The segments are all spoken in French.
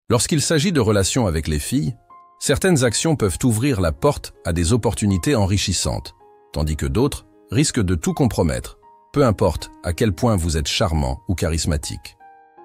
Lorsqu'il s'agit de relations avec les filles, certaines actions peuvent ouvrir la porte à des opportunités enrichissantes, tandis que d'autres risquent de tout compromettre, peu importe à quel point vous êtes charmant ou charismatique.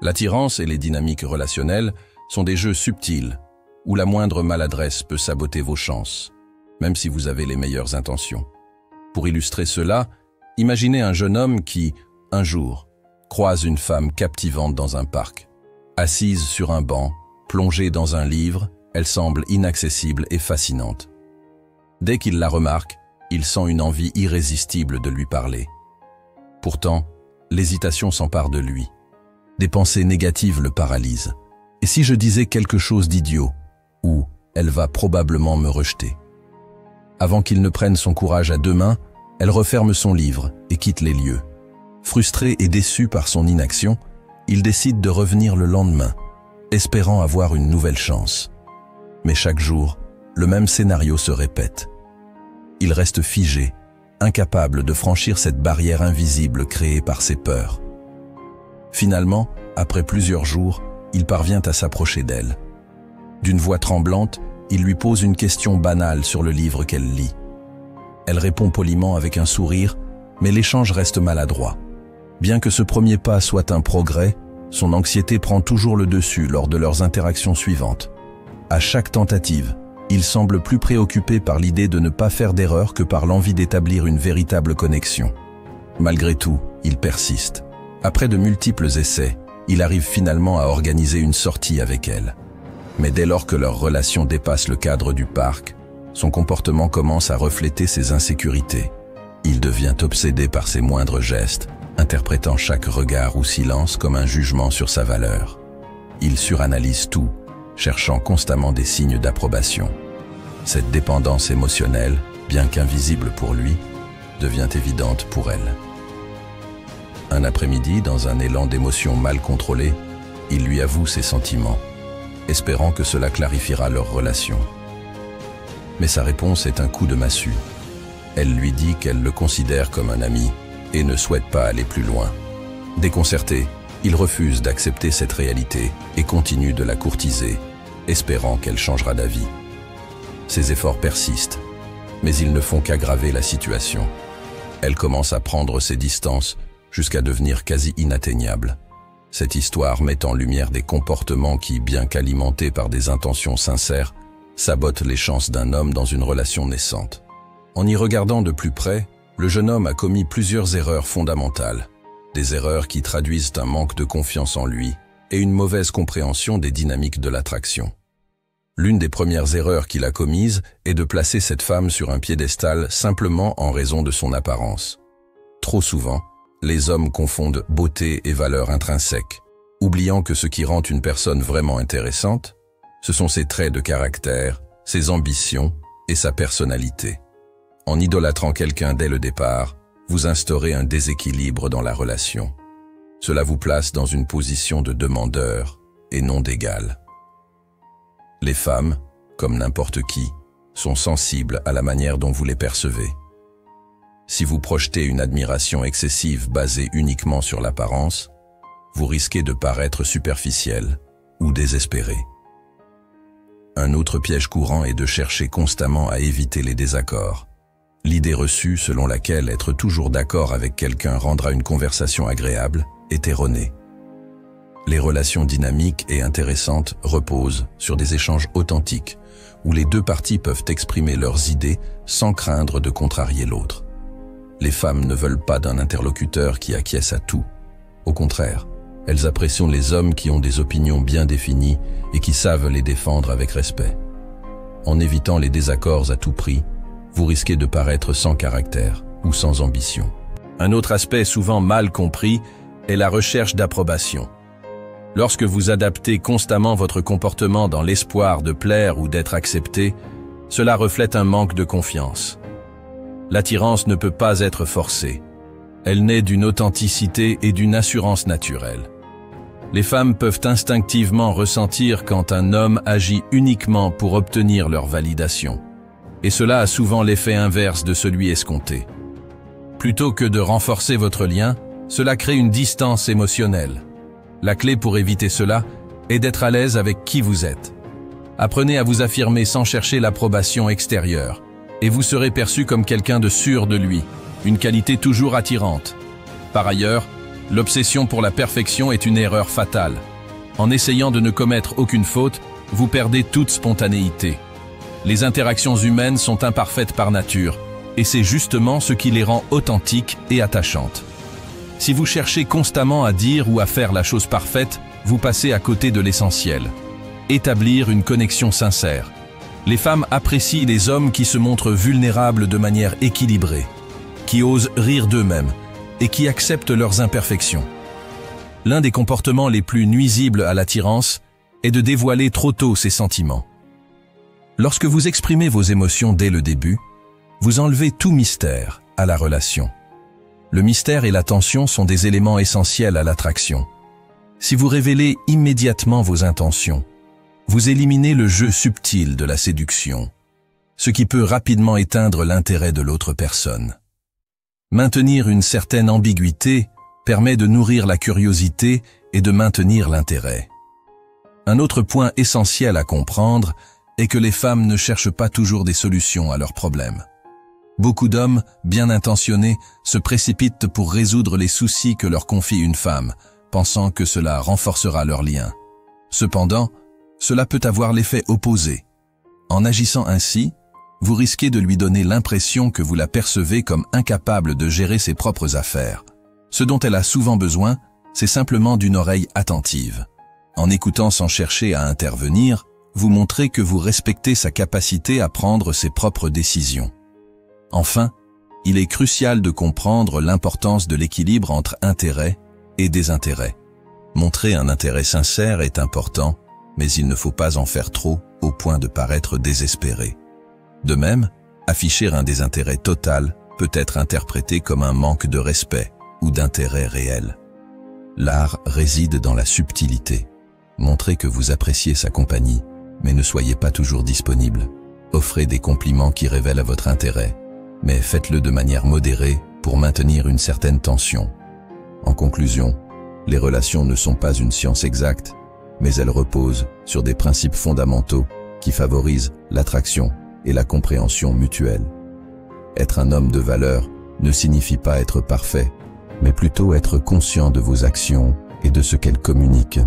L'attirance et les dynamiques relationnelles sont des jeux subtils, où la moindre maladresse peut saboter vos chances, même si vous avez les meilleures intentions. Pour illustrer cela, imaginez un jeune homme qui, un jour, croise une femme captivante dans un parc. Assise sur un banc, plongée dans un livre, elle semble inaccessible et fascinante. Dès qu'il la remarque, il sent une envie irrésistible de lui parler. Pourtant, l'hésitation s'empare de lui. Des pensées négatives le paralysent. Et si je disais quelque chose d'idiot, ou elle va probablement me rejeter? Avant qu'il ne prenne son courage à deux mains, elle referme son livre et quitte les lieux. Frustré et déçu par son inaction, il décide de revenir le lendemain, espérant avoir une nouvelle chance. Mais chaque jour, le même scénario se répète. Il reste figé, incapable de franchir cette barrière invisible créée par ses peurs. Finalement, après plusieurs jours, il parvient à s'approcher d'elle. D'une voix tremblante, il lui pose une question banale sur le livre qu'elle lit. Elle répond poliment avec un sourire, mais l'échange reste maladroit. Bien que ce premier pas soit un progrès, son anxiété prend toujours le dessus lors de leurs interactions suivantes. À chaque tentative, il semble plus préoccupé par l'idée de ne pas faire d'erreur que par l'envie d'établir une véritable connexion. Malgré tout, il persiste. Après de multiples essais, il arrive finalement à organiser une sortie avec elle. Mais dès lors que leur relation dépasse le cadre du parc, son comportement commence à refléter ses insécurités. Il devient obsédé par ses moindres gestes, interprétant chaque regard ou silence comme un jugement sur sa valeur. Il suranalyse tout, cherchant constamment des signes d'approbation. Cette dépendance émotionnelle, bien qu'invisible pour lui, devient évidente pour elle. Un après-midi, dans un élan d'émotion mal contrôlé, il lui avoue ses sentiments, espérant que cela clarifiera leur relation. Mais sa réponse est un coup de massue. Elle lui dit qu'elle le considère comme un ami et ne souhaite pas aller plus loin. Déconcerté, il refuse d'accepter cette réalité et continue de la courtiser, espérant qu'elle changera d'avis. Ses efforts persistent, mais ils ne font qu'aggraver la situation. Elle commence à prendre ses distances jusqu'à devenir quasi inatteignable. Cette histoire met en lumière des comportements qui, bien qu'alimentés par des intentions sincères, sabotent les chances d'un homme dans une relation naissante. En y regardant de plus près, le jeune homme a commis plusieurs erreurs fondamentales. Des erreurs qui traduisent un manque de confiance en lui et une mauvaise compréhension des dynamiques de l'attraction. L'une des premières erreurs qu'il a commises est de placer cette femme sur un piédestal simplement en raison de son apparence. Trop souvent, les hommes confondent beauté et valeur intrinsèque, oubliant que ce qui rend une personne vraiment intéressante, ce sont ses traits de caractère, ses ambitions et sa personnalité. En idolâtrant quelqu'un dès le départ, vous instaurez un déséquilibre dans la relation. Cela vous place dans une position de demandeur et non d'égal. Les femmes, comme n'importe qui, sont sensibles à la manière dont vous les percevez. Si vous projetez une admiration excessive basée uniquement sur l'apparence, vous risquez de paraître superficiel ou désespéré. Un autre piège courant est de chercher constamment à éviter les désaccords. L'idée reçue selon laquelle être toujours d'accord avec quelqu'un rendra une conversation agréable est erronée. Les relations dynamiques et intéressantes reposent sur des échanges authentiques, où les deux parties peuvent exprimer leurs idées sans craindre de contrarier l'autre. Les femmes ne veulent pas d'un interlocuteur qui acquiesce à tout. Au contraire, elles apprécient les hommes qui ont des opinions bien définies et qui savent les défendre avec respect. En évitant les désaccords à tout prix, vous risquez de paraître sans caractère ou sans ambition. Un autre aspect souvent mal compris est la recherche d'approbation. Lorsque vous adaptez constamment votre comportement dans l'espoir de plaire ou d'être accepté, cela reflète un manque de confiance. L'attirance ne peut pas être forcée. Elle naît d'une authenticité et d'une assurance naturelle. Les femmes peuvent instinctivement ressentir quand un homme agit uniquement pour obtenir leur validation. Et cela a souvent l'effet inverse de celui escompté. Plutôt que de renforcer votre lien, cela crée une distance émotionnelle. La clé pour éviter cela est d'être à l'aise avec qui vous êtes. Apprenez à vous affirmer sans chercher l'approbation extérieure, et vous serez perçu comme quelqu'un de sûr de lui, une qualité toujours attirante. Par ailleurs, l'obsession pour la perfection est une erreur fatale. En essayant de ne commettre aucune faute, vous perdez toute spontanéité. Les interactions humaines sont imparfaites par nature, et c'est justement ce qui les rend authentiques et attachantes. Si vous cherchez constamment à dire ou à faire la chose parfaite, vous passez à côté de l'essentiel. Établir une connexion sincère. Les femmes apprécient les hommes qui se montrent vulnérables de manière équilibrée, qui osent rire d'eux-mêmes et qui acceptent leurs imperfections. L'un des comportements les plus nuisibles à l'attirance est de dévoiler trop tôt ses sentiments. Lorsque vous exprimez vos émotions dès le début, vous enlevez tout mystère à la relation. Le mystère et l'attention sont des éléments essentiels à l'attraction. Si vous révélez immédiatement vos intentions, vous éliminez le jeu subtil de la séduction, ce qui peut rapidement éteindre l'intérêt de l'autre personne. Maintenir une certaine ambiguïté permet de nourrir la curiosité et de maintenir l'intérêt. Un autre point essentiel à comprendre est que les femmes ne cherchent pas toujours des solutions à leurs problèmes. Beaucoup d'hommes, bien intentionnés, se précipitent pour résoudre les soucis que leur confie une femme, pensant que cela renforcera leur lien. Cependant, cela peut avoir l'effet opposé. En agissant ainsi, vous risquez de lui donner l'impression que vous la percevez comme incapable de gérer ses propres affaires. Ce dont elle a souvent besoin, c'est simplement d'une oreille attentive. En écoutant sans chercher à intervenir, vous montrez que vous respectez sa capacité à prendre ses propres décisions. Enfin, il est crucial de comprendre l'importance de l'équilibre entre intérêt et désintérêt. Montrer un intérêt sincère est important, mais il ne faut pas en faire trop au point de paraître désespéré. De même, afficher un désintérêt total peut être interprété comme un manque de respect ou d'intérêt réel. L'art réside dans la subtilité. Montrez que vous appréciez sa compagnie, mais ne soyez pas toujours disponible. Offrez des compliments qui révèlent votre intérêt, mais faites-le de manière modérée pour maintenir une certaine tension. En conclusion, les relations ne sont pas une science exacte, mais elles reposent sur des principes fondamentaux qui favorisent l'attraction et la compréhension mutuelle. Être un homme de valeur ne signifie pas être parfait, mais plutôt être conscient de vos actions et de ce qu'elles communiquent.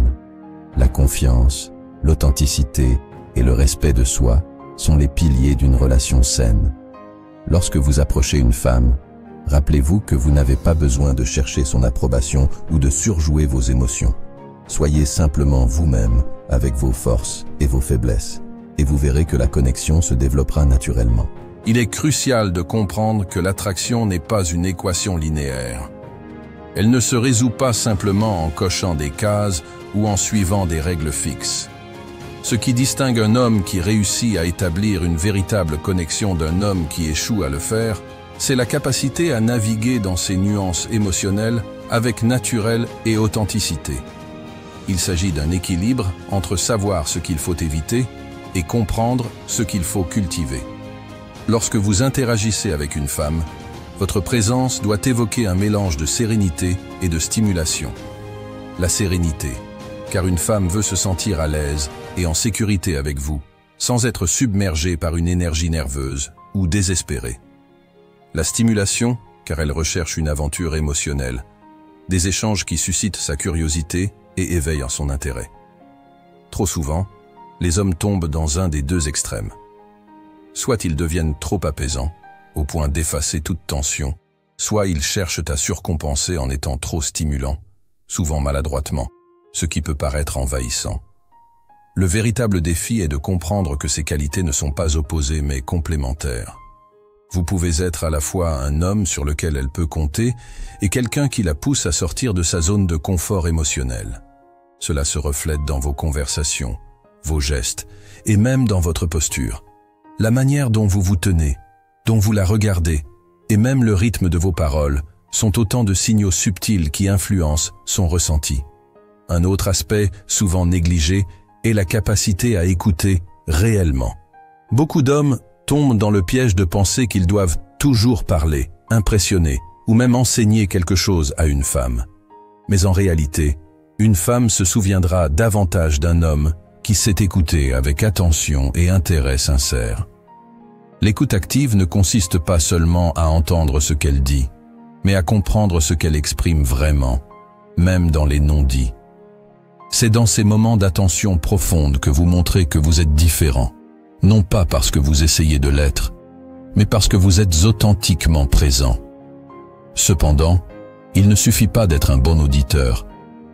La confiance, l'authenticité et le respect de soi sont les piliers d'une relation saine. Lorsque vous approchez une femme, rappelez-vous que vous n'avez pas besoin de chercher son approbation ou de surjouer vos émotions. Soyez simplement vous-même avec vos forces et vos faiblesses, et vous verrez que la connexion se développera naturellement. Il est crucial de comprendre que l'attraction n'est pas une équation linéaire. Elle ne se résout pas simplement en cochant des cases ou en suivant des règles fixes. Ce qui distingue un homme qui réussit à établir une véritable connexion d'un homme qui échoue à le faire, c'est la capacité à naviguer dans ces nuances émotionnelles avec naturel et authenticité. Il s'agit d'un équilibre entre savoir ce qu'il faut éviter et comprendre ce qu'il faut cultiver. Lorsque vous interagissez avec une femme, votre présence doit évoquer un mélange de sérénité et de stimulation. La sérénité, car une femme veut se sentir à l'aise et en sécurité avec vous, sans être submergée par une énergie nerveuse ou désespérée. La stimulation, car elle recherche une aventure émotionnelle, des échanges qui suscitent sa curiosité et éveillent son intérêt. Trop souvent, les hommes tombent dans un des deux extrêmes. Soit ils deviennent trop apaisants, au point d'effacer toute tension, soit ils cherchent à surcompenser en étant trop stimulants, souvent maladroitement, ce qui peut paraître envahissant. Le véritable défi est de comprendre que ces qualités ne sont pas opposées mais complémentaires. Vous pouvez être à la fois un homme sur lequel elle peut compter et quelqu'un qui la pousse à sortir de sa zone de confort émotionnel. Cela se reflète dans vos conversations, vos gestes et même dans votre posture. La manière dont vous vous tenez, dont vous la regardez et même le rythme de vos paroles sont autant de signaux subtils qui influencent son ressenti. Un autre aspect, souvent négligé, est la capacité à écouter réellement. Beaucoup d'hommes tombent dans le piège de penser qu'ils doivent toujours parler, impressionner ou même enseigner quelque chose à une femme. Mais en réalité, Une femme se souviendra davantage d'un homme qui s'est écouté avec attention et intérêt sincère. L'écoute active ne consiste pas seulement à entendre ce qu'elle dit, mais à comprendre ce qu'elle exprime vraiment, même dans les non-dits. C'est dans ces moments d'attention profonde que vous montrez que vous êtes différent, non pas parce que vous essayez de l'être, mais parce que vous êtes authentiquement présent. Cependant, il ne suffit pas d'être un bon auditeur,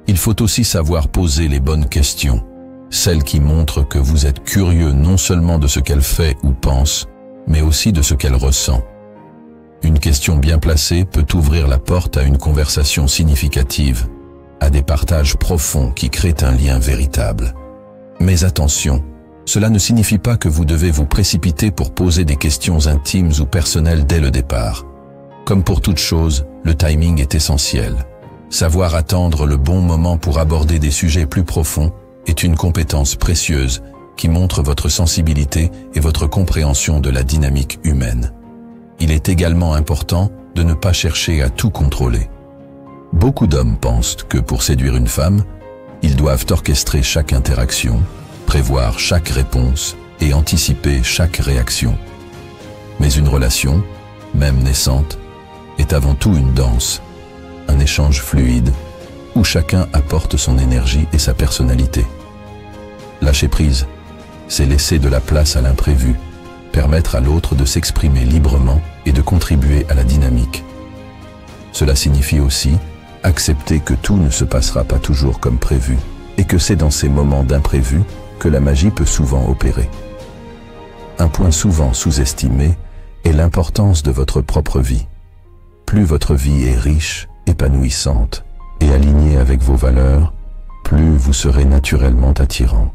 il faut aussi savoir poser les bonnes questions, celles qui montrent que vous êtes curieux non seulement de ce qu'elle fait ou pense, mais aussi de ce qu'elle ressent. Une question bien placée peut ouvrir la porte à une conversation significative, à des partages profonds qui créent un lien véritable. Mais attention, cela ne signifie pas que vous devez vous précipiter pour poser des questions intimes ou personnelles dès le départ. Comme pour toute chose, le timing est essentiel. Savoir attendre le bon moment pour aborder des sujets plus profonds est une compétence précieuse qui montre votre sensibilité et votre compréhension de la dynamique humaine. Il est également important de ne pas chercher à tout contrôler. Beaucoup d'hommes pensent que pour séduire une femme, ils doivent orchestrer chaque interaction, prévoir chaque réponse et anticiper chaque réaction. Mais une relation, même naissante, est avant tout une danse, un échange fluide, où chacun apporte son énergie et sa personnalité. Lâcher prise, c'est laisser de la place à l'imprévu, permettre à l'autre de s'exprimer librement et de contribuer à la dynamique. Cela signifie aussi accepter que tout ne se passera pas toujours comme prévu et que c'est dans ces moments d'imprévu que la magie peut souvent opérer. Un point souvent sous-estimé est l'importance de votre propre vie. Plus votre vie est riche, épanouissante et alignée avec vos valeurs, plus vous serez naturellement attirant.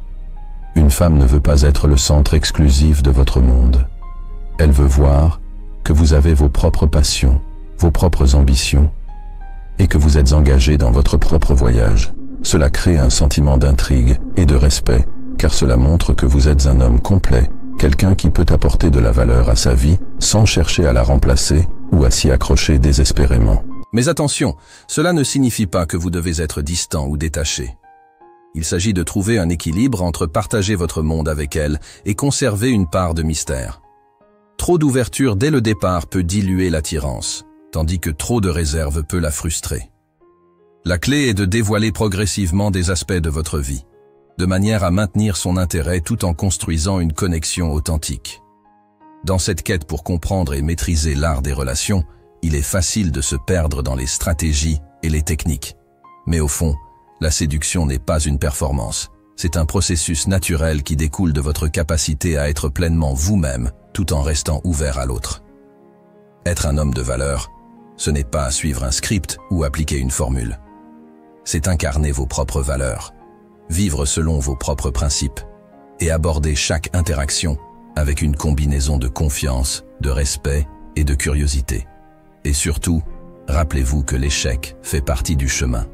Une femme ne veut pas être le centre exclusif de votre monde. Elle veut voir que vous avez vos propres passions, vos propres ambitions, et que vous êtes engagé dans votre propre voyage. Cela crée un sentiment d'intrigue et de respect, car cela montre que vous êtes un homme complet, quelqu'un qui peut apporter de la valeur à sa vie sans chercher à la remplacer ou à s'y accrocher désespérément. Mais attention, cela ne signifie pas que vous devez être distant ou détaché. Il s'agit de trouver un équilibre entre partager votre monde avec elle et conserver une part de mystère. Trop d'ouverture dès le départ peut diluer l'attirance, tandis que trop de réserve peut la frustrer. La clé est de dévoiler progressivement des aspects de votre vie, de manière à maintenir son intérêt tout en construisant une connexion authentique. Dans cette quête pour comprendre et maîtriser l'art des relations, il est facile de se perdre dans les stratégies et les techniques. Mais au fond, la séduction n'est pas une performance. C'est un processus naturel qui découle de votre capacité à être pleinement vous-même, tout en restant ouvert à l'autre. Être un homme de valeur, ce n'est pas suivre un script ou appliquer une formule. C'est incarner vos propres valeurs, vivre selon vos propres principes et aborder chaque interaction avec une combinaison de confiance, de respect et de curiosité. Et surtout, rappelez-vous que l'échec fait partie du chemin.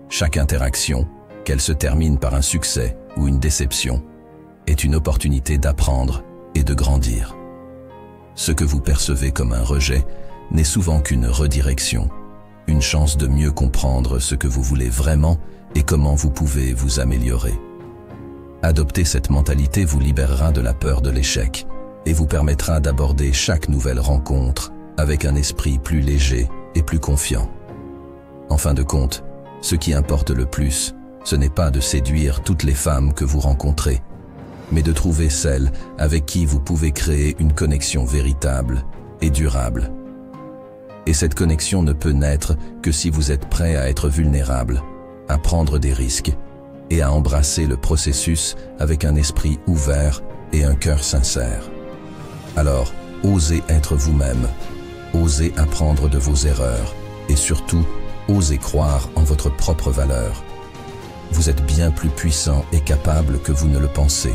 Chaque interaction, qu'elle se termine par un succès ou une déception, est une opportunité d'apprendre et de grandir. Ce que vous percevez comme un rejet n'est souvent qu'une redirection, une chance de mieux comprendre ce que vous voulez vraiment et comment vous pouvez vous améliorer. Adopter cette mentalité vous libérera de la peur de l'échec et vous permettra d'aborder chaque nouvelle rencontre avec un esprit plus léger et plus confiant. En fin de compte, ce qui importe le plus, ce n'est pas de séduire toutes les femmes que vous rencontrez, mais de trouver celles avec qui vous pouvez créer une connexion véritable et durable. Et cette connexion ne peut naître que si vous êtes prêt à être vulnérable, à prendre des risques et à embrasser le processus avec un esprit ouvert et un cœur sincère. Alors, osez être vous-même, osez apprendre de vos erreurs et surtout, osez croire en votre propre valeur. Vous êtes bien plus puissant et capable que vous ne le pensez.